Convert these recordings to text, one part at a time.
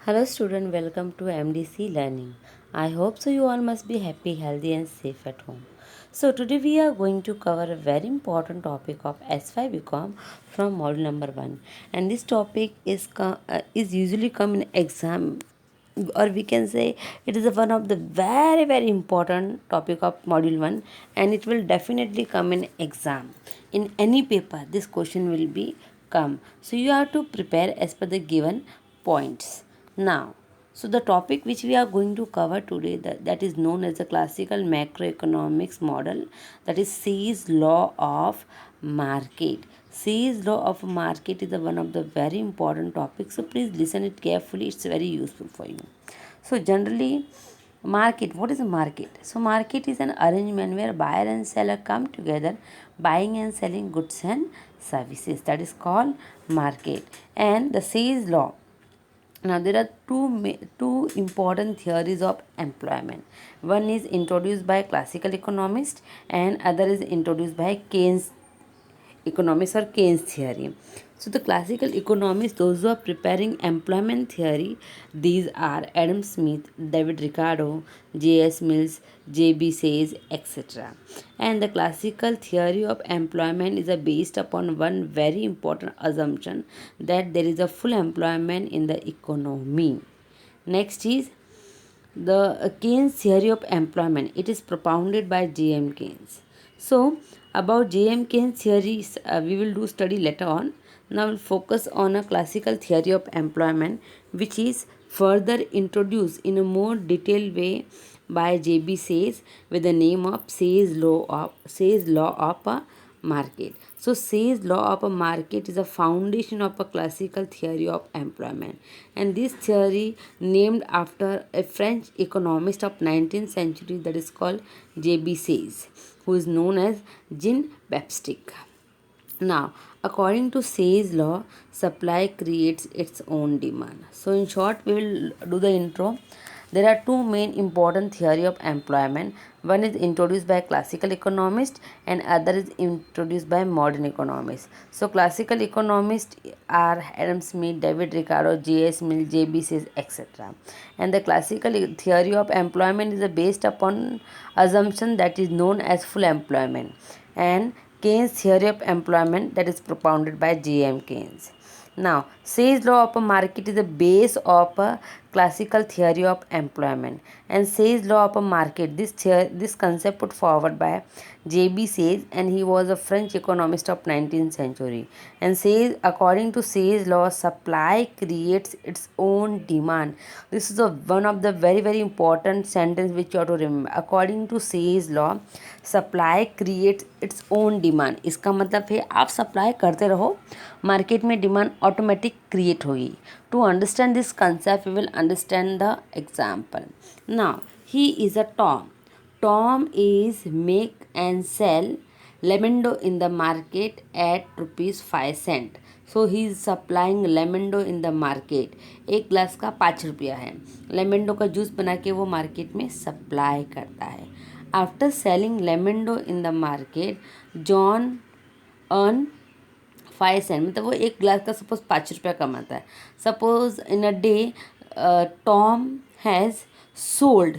Hello student, welcome to MDC Learning. I hope so you all must be happy, healthy and safe at home. So today we are going to cover a very important topic of S5 BCom from module number 1, and this topic is usually come in exam, or we can say it is one of the very important topic of module 1, and it will definitely come in exam. In any paper this question will be come, so you have to prepare as per the given points. Now, so the topic which we are going to cover today, that is known as the classical macroeconomics model, that is Say's law of market. Say's law of market is one of the very important topics, so please listen it carefully, it's very useful for you. So generally, market, what is a market? So market is an arrangement where buyer and seller come together buying and selling goods and services, that is called market. And the Say's law, now there are two important theories of employment. One is introduced by classical economists and other is introduced by Keynes economics or Keynes theory. So the classical economists, those who are preparing employment theory, these are Adam Smith, David Ricardo, J.S. Mills, J.B. Sayes, etc. And the classical theory of employment is based upon one very important assumption, that there is a full employment in the economy. Next is the Keynes theory of employment. It is propounded by J.M. Keynes. So, about J.M. Keynes theories, we will do study later on. Now, we'll focus on a classical theory of employment, which is further introduced in a more detailed way by J.B. Sayes with the name of Say's law of market. So Say's law of a market is a foundation of a classical theory of employment, and this theory named after a French economist of 19th century, that is called J.B. Sayes, who is known as Jean Baptiste. Now, according to Say's law, supply creates its own demand. So, in short, we will do the intro. There are two main important theory of employment. One is introduced by classical economists and other is introduced by modern economists. So, classical economists are Adam Smith, David Ricardo, J.S. Mill, J.B. Sayes, etc. And the classical theory of employment is based upon assumption that is known as full employment, and Keynes theory of employment, that is propounded by J.M. Keynes. Now, Say's law of a market is the base of a classical theory of employment, and Say's law of a market, this concept put forward by J.B. Sayes, and he was a French economist of 19th century. And says, according to Say's law, supply creates its own demand. This is one of the very important sentence which you have to remember. According to Say's law, supply creates its own demand. इसका मतलब है आप supply करते रहो, market में demand automatic create होगी. To understand this concept we will understand the example. Now he is a Tom. Tom is make and sell lemendo in the market at rupees 5 cent. So he is supplying lemonade in the market. एक glass का 5 रुपया है. लेमेंडो का juice बना के वो market में supply करता है. After selling lemonade in the market, John earn 5 cent. मतलब वो एक ग्लास का सपोज 5 रुपया कमाता है. Suppose in a day Tom has sold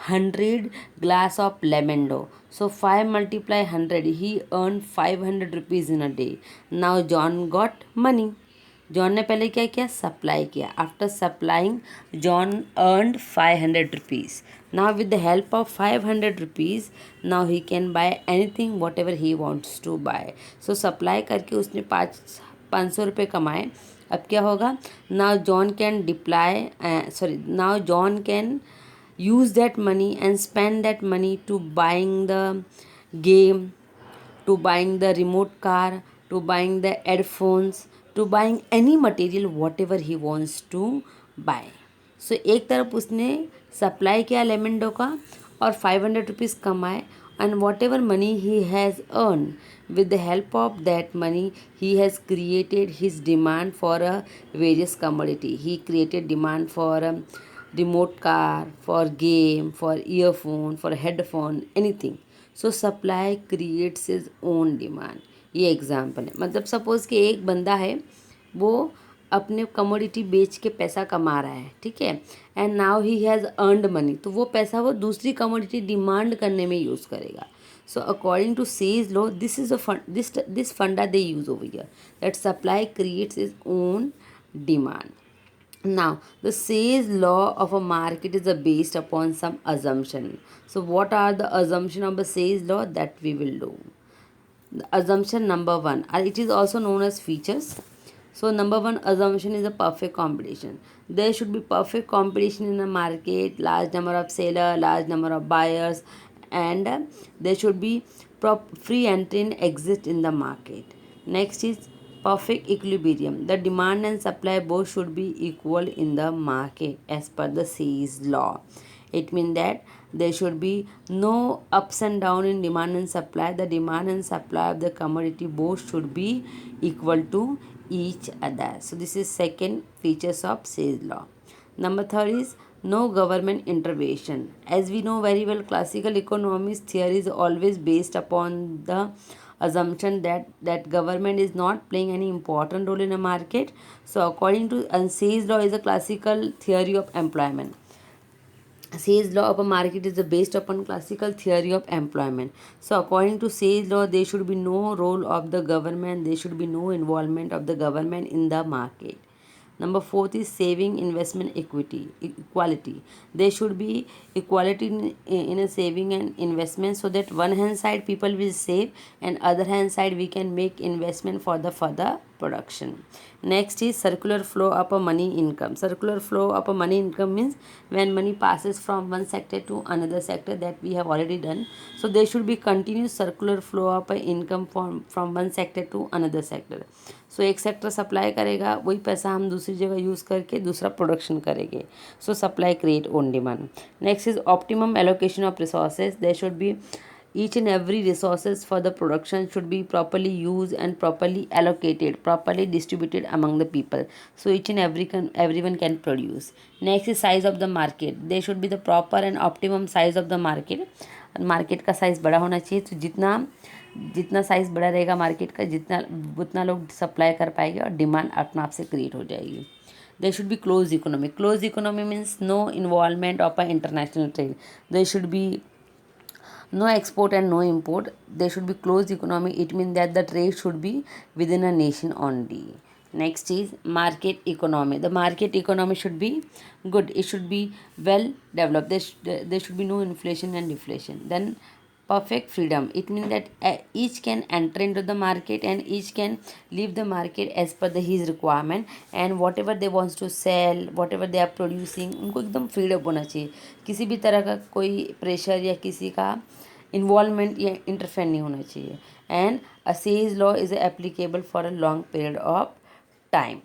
100 glass of lemendo. So 5 multiply 100, he earned 500 rupees in a day. Now John got money. John ने पहले क्या किया, सप्लाई किया. After supplying John earned 500 rupees. Now with the help of 500 rupees, now he can buy anything whatever he wants to buy. So supply करके उसने 500 रुपये कमाए. अब क्या होगा, now John can now John can use that money and spend that money to buying the game, to buying the remote car, to buying the headphones, to buying any material whatever he wants to buy. So एक तरफ उसने supply किया लेमेंडो का और 500 rupees कमाए, and whatever money he has earned, with the help of that money he has created his demand for a various commodity. He created demand for a remote car, for game, for earphone, for headphone, anything. So supply creates his own demand. ये example है. मतलब suppose कि एक बंदा है, वो अपने commodity बेच के पैसा कमा रहा है, ठीक है, and now he has earned money, तो वो पैसा वो दूसरी कमोडिटी डिमांड करने में यूज़ करेगा. So according to Say's law, this is a this funda they use over here, that supply creates its own demand. Now the Say's law of a market is based upon some assumption. So what are the assumption of the Say's law that we will do? The assumption number one, it is also known as features. So number one assumption is a perfect competition. There should be perfect competition in a market, large number of seller, large number of buyers, and there should be free entry and exit in the market. Next is perfect equilibrium. The demand and supply both should be equal in the market as per the Say's law. It means that there should be no ups and down in demand and supply. The demand and supply of the commodity both should be equal to each other. So this is second features of Say's law. Number third is no government intervention. As we know very well, classical economics theory is always based upon the assumption that government is not playing any important role in a market. So according to Say's law is a classical theory of employment. Say's law of a market is based upon classical theory of employment. So according to Say's law, there should be no role of the government, there should be no involvement of the government in the market. Number fourth is saving investment equality. There should be equality in a saving and investment, so that one hand side people will save and other hand side we can make investment for the further production. Next is circular flow of a money income. Circular flow of a money income means when money passes from one sector to another sector, that we have already done. So there should be continuous circular flow of a income from one sector to another sector. सो एक sector supply करेगा, वही पैसा हम दूसरी जगह use करके दूसरा production करेंगे. So supply create own demand. Next is optimum allocation of resources. There should be each and every resources for the production should be properly used and properly allocated, properly distributed among the people, so each and everyone can produce. Next is size of the market. There should be the proper and optimum size of the market. Market का size बड़ा होना चाहिए, तो जितना जितना size बड़ा रहेगा market का, जितना उतना लोग सप्लाई कर पाएंगे और डिमांड अपने आप से क्रिएट हो जाएगी. There should be closed economy. Closed economy means no involvement of an international trade. There should be no export and no import. There should be closed economy. It means that the trade should be within a nation only. Next is market economy. The market economy should be good. It should be well developed. There should be no inflation and deflation. Then perfect freedom. It means that each can enter into the market and each can leave the market as per his requirement, and whatever they wants to sell, whatever they are producing, उनको एकदम freedom होना चाहिए. किसी भी तरह का कोई pressure या किसी का इन्वॉल्वमेंट या इंटरफेयर नहीं होना चाहिए. And a Say's law is applicable for a long period of time.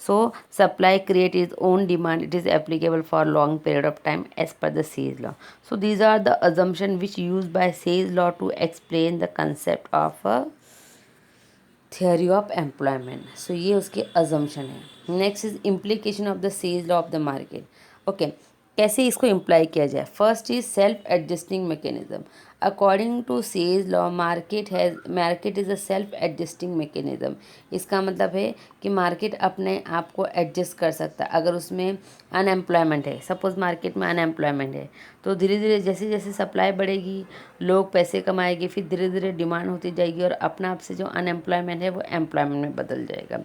So supply create its own demand. It is applicable for a long period of time as per the Say's law. So these are the assumptions which used by Say's law to explain the concept of a theory of employment. So ये उसके assumption है. Next is implication of the Say's law of the market. Okay, कैसे इसको imply किया जाए. First is self adjusting mechanism. According to Say's law market is a self adjusting mechanism. इसका मतलब है कि मार्केट अपने आप को एडजस्ट कर सकता है. अगर उसमें अनएम्प्लॉयमेंट है, सपोज मार्केट में अनएम्प्लॉयमेंट है, तो धीरे धीरे जैसे जैसे सप्लाई बढ़ेगी, लोग पैसे कमाएंगे, फिर धीरे धीरे डिमांड होती जाएगी और अपने आप से जो अनएम्प्लॉयमेंट है वो एम्प्लॉयमेंट में बदल जाएगा.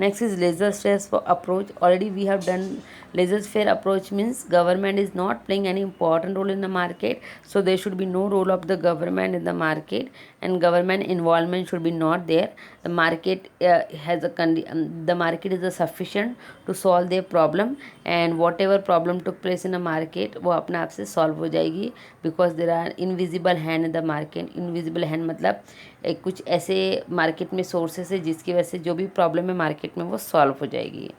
Next is laissez-faire approach. Already we have done laissez-faire approach means government is not playing any important role in the market, so there should be no role of the government in the market and government involvement should be not there. The market the market is sufficient to solve their problem, and whatever problem took place in the market वो अपने आप से solve हो जाएगी, because there are invisible hand in the market. Invisible hand मतलब कुछ ऐसे market में सोर्सेस है जिसकी वजह से जो भी प्रॉब्लम है मार्केट में वो सॉल्व हो जाएगी.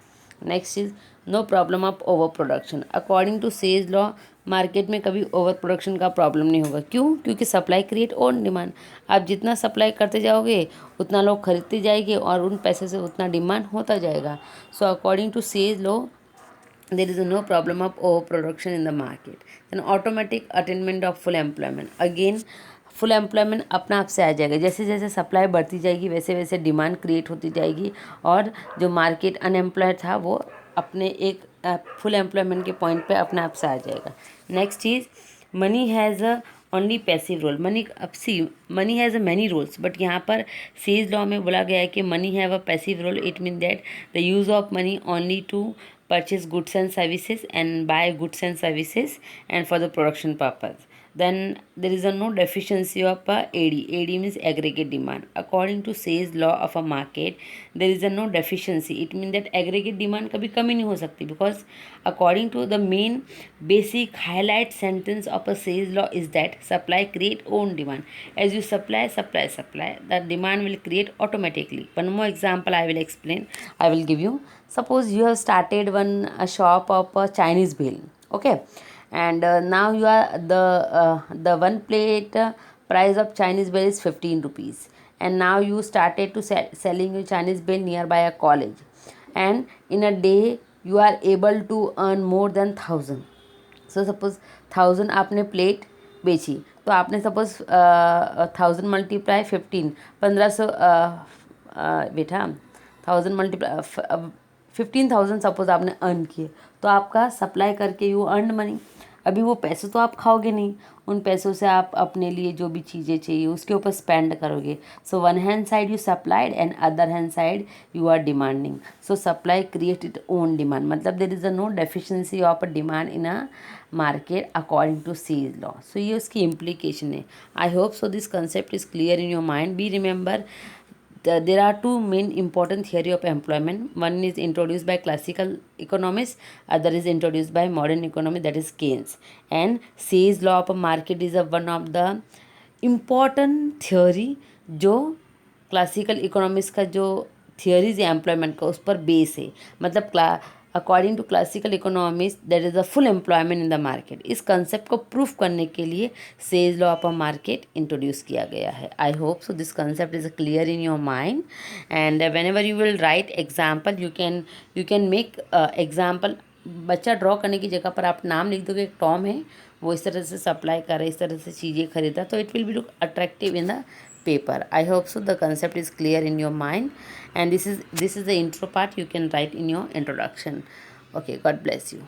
Next is no problem of over production. According to Say's law market में कभी ओवर प्रोडक्शन का प्रॉब्लम नहीं होगा. क्यों? क्योंकि सप्लाई क्रिएट ऑन डिमांड. आप जितना सप्लाई करते जाओगे उतना लोग खरीदते जाएंगे और उन पैसे से उतना डिमांड होता जाएगा. So according to Say's law there is no problem of overproduction in the market. Then automatic attainment of full employment. Again, full employment अपना आप से आ जाएगा। जैसे जैसे सप्लाई बढ़ती जाएगी वैसे वैसे डिमांड क्रिएट होती जाएगी और जो मार्केट अनएम्प्लॉयड था वो अपने एक फुल एम्प्लॉयमेंट के पॉइंट पे अपने आप से आ जाएगा। नेक्स्ट चीज़, money has a only passive role. Money, अब see, money has a many roles, but यहाँ पर सेज लॉ में बोला गया है कि money have a passive role. It mean that the use of money only to purchase goods and services and buy goods and services and for the production purpose. Then there is a no deficiency of AD. AD means aggregate demand. According to Say's law of a market, there is a no deficiency. It means that aggregate demand कभी कमी नहीं हो सकती, because according to the main basic highlight sentence of a Say's law is that supply create own demand. As you supply, the demand will create automatically. One more example I will explain. I will give you. Suppose you have started a shop of a Chinese bhel, okay, and now you are the one plate price of Chinese bhel is 15 rupees, and now you started to selling your Chinese bhel nearby a college, and in a day you are able to earn more than 1,000. So suppose 1,000 आपने plate बेची, तो आपने suppose 1,000 multiply 15, 1,500 बेटा 1,000 multiply 15,000 suppose आपने earn किए, तो आपका supply करके यू अर्न मनी। अभी वो पैसे तो आप खाओगे नहीं, उन पैसों से आप अपने लिए जो भी चीज़ें चाहिए उसके ऊपर स्पेंड करोगे। So one hand side you supplied and other hand side you are demanding. So supply create it own demand, मतलब there is a no deficiency of a demand in a market according to Say's law. So ये उसकी implication है। I hope so this concept is clear in your mind. Be remember, there are two main important theory of employment. One is introduced by classical economists, other is introduced by modern economy, that is Keynes. And Say's law of a market is one of the important theory जो classical economics का जो theories है employment का उस पर base है। मतलब according to classical economics there is a full employment in the market. इस कंसेप्ट को प्रूफ करने के लिए Say's law of a market introduce किया गया है। I hope so this concept is clear in your mind, and whenever you will write example you can make example. बच्चा draw करने की जगह पर आप नाम लिख दोगे, एक टॉम है वो इस तरह से सप्लाई कर रहा है, इस तरह से चीज़ें खरीदा, तो it will be look attractive in the paper. I hope so the concept is clear in your mind, and this is the intro part you can write in your introduction. Okay, God bless you.